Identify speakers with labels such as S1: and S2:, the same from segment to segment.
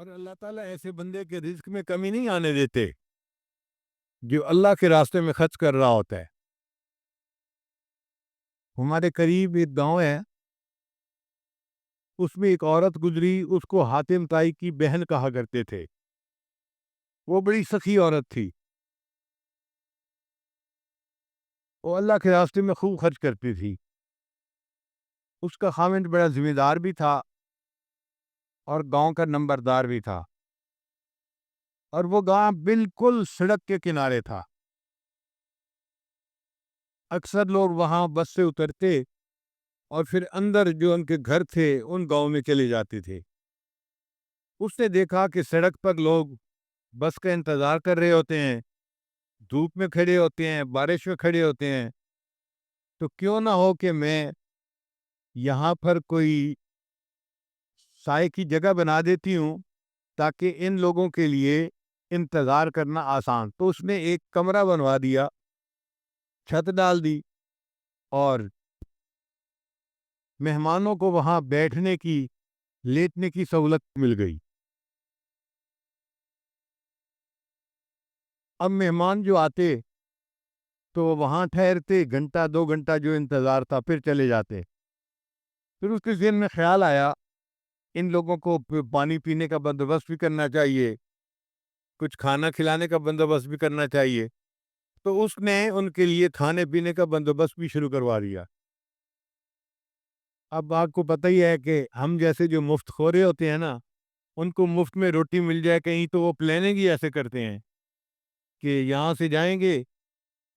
S1: اور اللہ تعالیٰ ایسے بندے کے رزق میں کمی نہیں آنے دیتے جو اللہ کے راستے میں خرچ کر رہا ہوتا ہے۔ ہمارے قریب ایک گاؤں ہے، اس میں ایک عورت گزری، اس کو حاتم تائی کی بہن کہا کرتے تھے۔ وہ بڑی سخی عورت تھی، وہ اللہ کے راستے میں خوب خرچ کرتی تھی۔ اس کا خاوند بڑا ذمہ دار بھی تھا اور گاؤں کا نمبردار بھی تھا، اور وہ گاؤں بالکل سڑک کے کنارے تھا۔ اکثر لوگ وہاں بس سے اترتے اور پھر اندر جو ان کے گھر تھے ان گاؤں میں چلے جاتے تھے۔ اس نے دیکھا کہ سڑک پر لوگ بس کا انتظار کر رہے ہوتے ہیں، دھوپ میں کھڑے ہوتے ہیں، بارش میں کھڑے ہوتے ہیں، تو کیوں نہ ہو کہ میں یہاں پر کوئی سائے کی جگہ بنا دیتی ہوں تاکہ ان لوگوں کے لیے انتظار کرنا آسان۔ تو اس نے ایک کمرہ بنوا دیا، چھت ڈال دی، اور مہمانوں کو وہاں بیٹھنے کی، لیٹنے کی سہولت مل گئی۔ اب مہمان جو آتے تو وہ وہاں ٹھہرتے، گھنٹہ دو گھنٹہ جو انتظار تھا، پھر چلے جاتے۔ پھر اس کے ذہن میں خیال آیا ان لوگوں کو پانی پینے کا بندوبست بھی کرنا چاہیے، کچھ کھانا کھلانے کا بندوبست بھی کرنا چاہیے۔ تو اس نے ان کے لیے کھانے پینے کا بندوبست بھی شروع کروا دیا۔ اب آپ کو پتہ ہی ہے کہ ہم جیسے جو مفت خورے ہوتے ہیں نا، ان کو مفت میں روٹی مل جائے کہیں تو وہ پلاننگ ہی ایسے کرتے ہیں کہ یہاں سے جائیں گے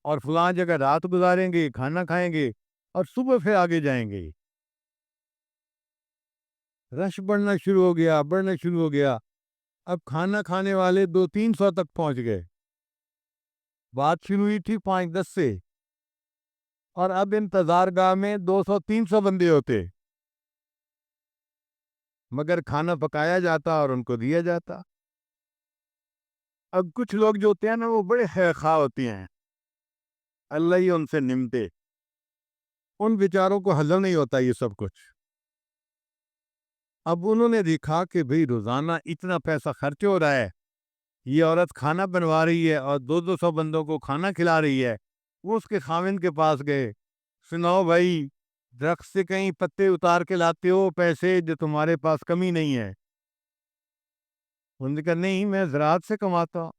S1: اور فلاں جگہ رات گزاریں گے، کھانا کھائیں گے اور صبح پھر آگے جائیں گے۔ رش بڑھنا شروع ہو گیا۔ اب کھانا کھانے والے 200-300 تک پہنچ گئے۔ بات شروع ہوئی تھی 5-10 سے، اور اب انتظار گاہ میں 200-300 بندے ہوتے، مگر کھانا پکایا جاتا اور ان کو دیا جاتا۔ اب کچھ لوگ جو ہوتے ہیں نا، وہ بڑے خیر خواہ ہوتے ہیں، اللہ ہی ان سے نمٹے، ان بیچاروں کو ہضم نہیں ہوتا یہ سب کچھ۔ اب انہوں نے دیکھا کہ بھئی روزانہ اتنا پیسہ خرچ ہو رہا ہے، یہ عورت کھانا بنوا رہی ہے اور 200 بندوں کو کھانا کھلا رہی ہے۔ وہ اس کے خاوند کے پاس گئے، سناؤ بھائی، درخت سے کہیں پتے اتار کے لاتے ہو پیسے جو تمہارے پاس کمی نہیں ہے؟ انہوں نے کہا نہیں، میں زراعت سے کماتا ہوں۔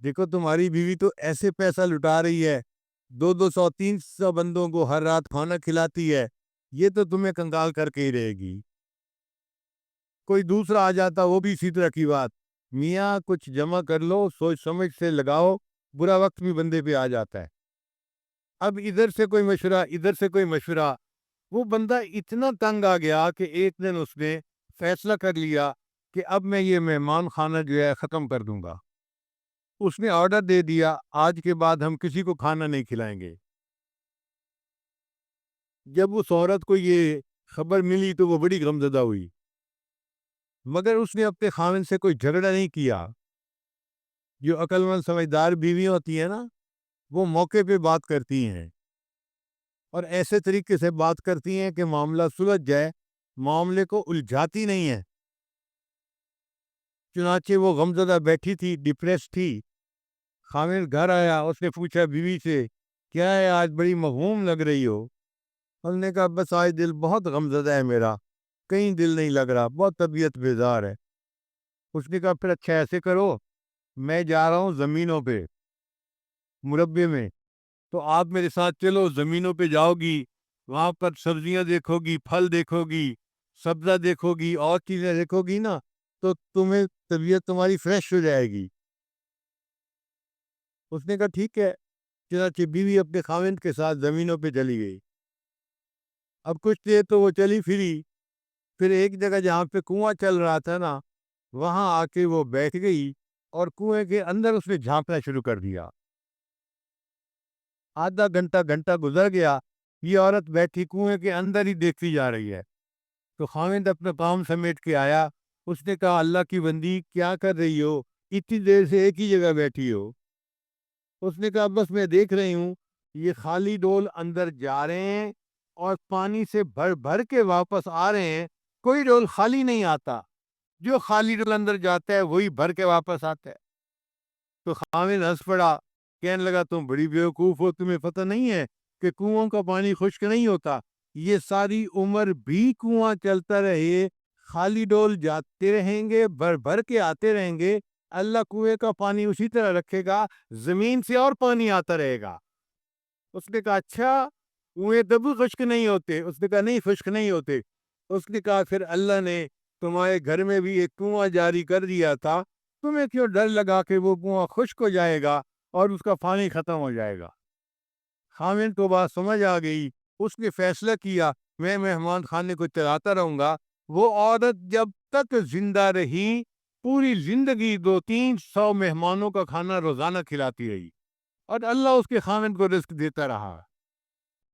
S1: دیکھو تمہاری بیوی تو ایسے پیسہ لٹا رہی ہے، 200-300 بندوں کو ہر رات کھانا کھلاتی ہے، یہ تو تمہیں کنگال کر کے ہی رہے گی۔ کوئی دوسرا آ جاتا، وہ بھی اسی طرح کی بات، میاں کچھ جمع کر لو، سوچ سمجھ سے لگاؤ، برا وقت بھی بندے پہ آ جاتا ہے۔ اب ادھر سے کوئی مشورہ، ادھر سے کوئی مشورہ، وہ بندہ اتنا تنگ آ گیا کہ ایک دن اس نے فیصلہ کر لیا کہ اب میں یہ مہمان خانہ جو ہے ختم کر دوں گا۔ اس نے آرڈر دے دیا، آج کے بعد ہم کسی کو کھانا نہیں کھلائیں گے۔ جب اس عورت کو یہ خبر ملی تو وہ بڑی غمزدہ ہوئی، مگر اس نے اپنے خاوند سے کوئی جھگڑا نہیں کیا۔ جو عقل مند سمجھدار بیوی ہوتی ہے نا، وہ موقع پہ بات کرتی ہیں، اور ایسے طریقے سے بات کرتی ہیں کہ معاملہ سلجھ جائے، معاملے کو الجھاتی نہیں ہے۔ چنانچہ وہ غمزدہ بیٹھی تھی، ڈپریس تھی۔ خاوند گھر آیا، اس نے پوچھا بیوی سے، کیا ہے آج بڑی مغموم لگ رہی ہو؟ اس نے کہا بس آج دل بہت غمزدہ ہے میرا، کہیں دل نہیں لگ رہا، بہت طبیعت بیزار ہے۔ اس نے کہا پھر اچھا ایسے کرو، میں جا رہا ہوں زمینوں پہ، مربے میں، تو آپ میرے ساتھ چلو، زمینوں پہ جاؤ گی، وہاں پر سبزیاں دیکھو گی، پھل دیکھو گی، سبزہ دیکھو گی، اور چیزیں دیکھو گی نا، تو تمہیں طبیعت تمہاری فریش ہو جائے گی۔ اس نے کہا ٹھیک ہے۔ چنانچہ بیوی اپنے خاوند کے ساتھ زمینوں پہ چلی گئی۔ اب کچھ دیر تو وہ چلی پھری، پھر ایک جگہ جہاں پہ کنواں چل رہا تھا نا، وہاں آ کے وہ بیٹھ گئی اور کنویں کے اندر اس نے جھانکنا شروع کر دیا۔ آدھا گھنٹہ گزر گیا، یہ عورت بیٹھی کنویں کے اندر ہی دیکھتی جا رہی ہے۔ تو خاوند اپنا کام سمیٹ کے آیا، اس نے کہا اللہ کی بندی کیا کر رہی ہو، اتنی دیر سے ایک ہی جگہ بیٹھی ہو؟ اس نے کہا بس میں دیکھ رہی ہوں، یہ خالی ڈول اندر جا رہے ہیں اور پانی سے بھر بھر کے واپس آ رہے ہیں، کوئی ڈول خالی نہیں آتا۔ جو خالی ڈول اندر جاتا ہے وہی بھر کے واپس آتا ہے۔ تو خاوند ہنس پڑا، کہنے لگا تم بڑی بیوقوف ہو، تمہیں پتہ نہیں ہے کہ کنوؤں کا پانی خشک نہیں ہوتا، یہ ساری عمر بھی کنواں چلتا رہے، خالی ڈول جاتے رہیں گے، بھر بھر کے آتے رہیں گے، اللہ کنویں کا پانی اسی طرح رکھے گا، زمین سے اور پانی آتا رہے گا۔ اس نے کہا اچھا کنویں تب خشک نہیں ہوتے؟ اس نے کہا نہیں خشک نہیں ہوتے۔ اس نے کہا پھر اللہ نے تمہارے گھر میں بھی ایک کنواں جاری کر دیا تھا، تمہیں کیوں ڈر لگا کہ وہ کنواں خشک ہو جائے گا اور اس کا پانی ختم ہو جائے گا؟ خاوند کو بات سمجھ آ گئی، اس نے فیصلہ کیا میں مہمان خانے کو چلاتا رہوں گا۔ وہ عورت جب تک زندہ رہی پوری زندگی 200-300 مہمانوں کا کھانا روزانہ کھلاتی رہی اور اللہ اس کے خاوند کو رزق دیتا رہا۔